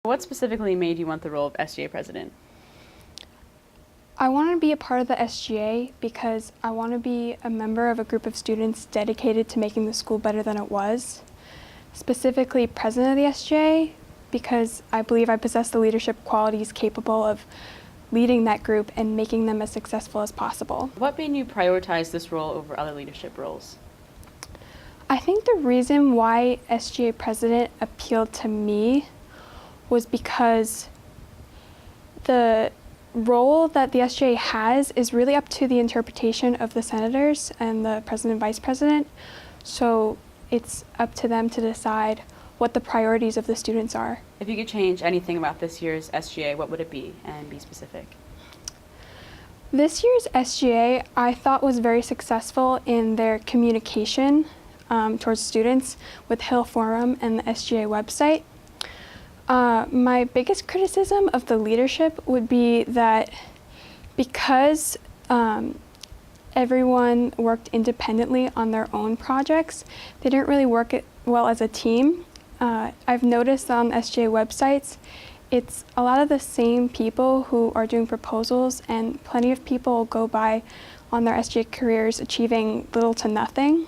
What specifically made you want the role of SGA president? I want to be a part of the SGA because I want to be a member of a group of students dedicated to making the school better than it was. Specifically president of the SGA because I believe I possess the leadership qualities capable of leading that group and making them as successful as possible. What made you prioritize this role over other leadership roles? I think the reason why SGA president appealed to me was because the role that the SGA has is really up to the interpretation of the senators and the president and vice president. So it's up to them to decide what the priorities of the students are. If you could change anything about this year's SGA, what would it be, and be specific? This year's SGA I thought was very successful in their communication towards students with Hill Forum and the SGA website. My biggest criticism of the leadership would be that because everyone worked independently on their own projects, they didn't really work it well as a team. I've noticed on SGA websites, it's a lot of the same people who are doing proposals, and plenty of people go by on their SGA careers achieving little to nothing.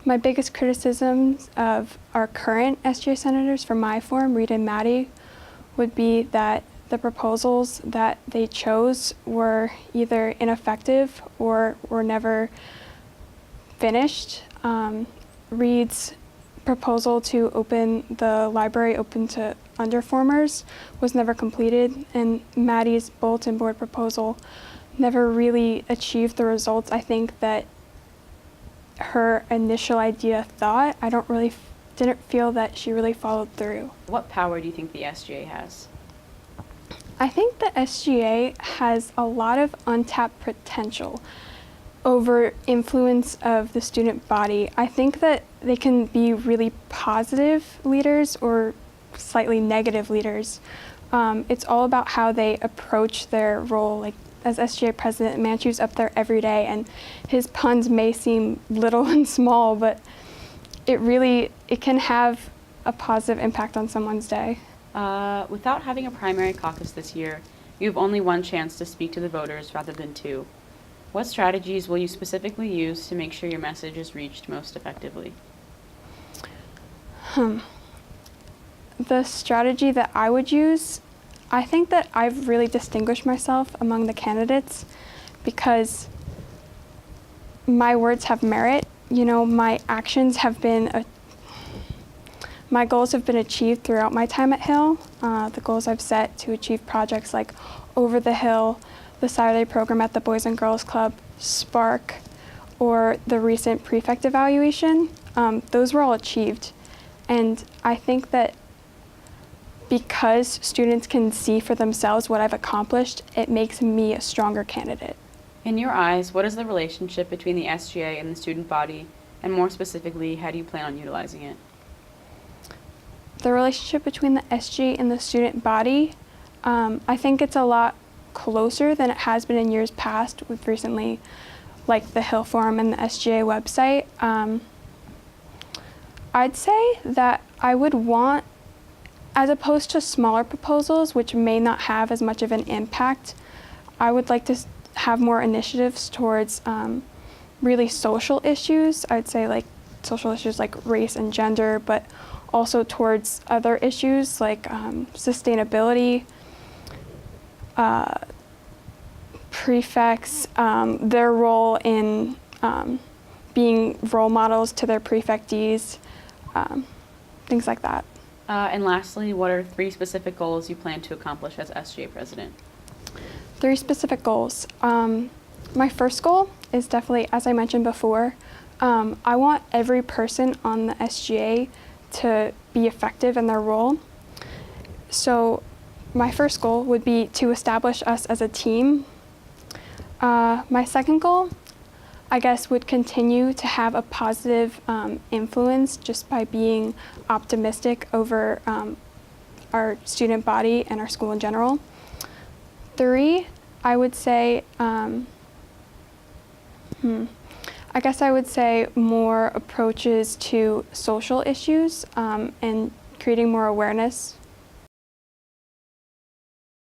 My biggest criticisms of our current SGA senators for my form, Rita and Maddie, would be that the proposals that they chose were either ineffective or were never finished. Reed's proposal to open the library open to underformers was never completed, and Maddie's bulletin board proposal never really achieved the results I think that her initial idea thought. I didn't feel that she really followed through. What power do you think the SGA has? I think the SGA has a lot of untapped potential over influence of the student body. I think that they can be really positive leaders or slightly negative leaders. It's all about how they approach their role. Like as SGA president, Manchu's up there every day, and his puns may seem little and small, but it can have a positive impact on someone's day. Without having a primary caucus this year, you have only one chance to speak to the voters rather than two. What strategies will you specifically use to make sure your message is reached most effectively? The strategy that I would use, I think that I've really distinguished myself among the candidates because my words have merit. You know, my actions have been, my goals have been achieved throughout my time at Hill. The goals I've set to achieve projects like Over the Hill, the Saturday program at the Boys and Girls Club, Spark, or the recent prefect evaluation, those were all achieved. And I think that because students can see for themselves what I've accomplished, it makes me a stronger candidate. In your eyes, what is the relationship between the SGA and the student body, and more specifically, how do you plan on utilizing it? The relationship between the SGA and the student body, I think it's a lot closer than it has been in years past with recently, like the Hill Forum and the SGA website. I'd say that I would want, as opposed to smaller proposals, which may not have as much of an impact, I would like to have more initiatives towards really social issues. I'd say like social issues like race and gender, but also towards other issues like sustainability, prefects, their role in being role models to their prefectees, things like that. And lastly, what are 3 specific goals you plan to accomplish as SGA president? 3 specific goals. My first goal is definitely, as I mentioned before, I want every person on the SGA to be effective in their role. So my first goal would be to establish us as a team. My second goal, I guess, would continue to have a positive influence just by being optimistic over our student body and our school in general. 3, I would say, I guess I would say more approaches to social issues and creating more awareness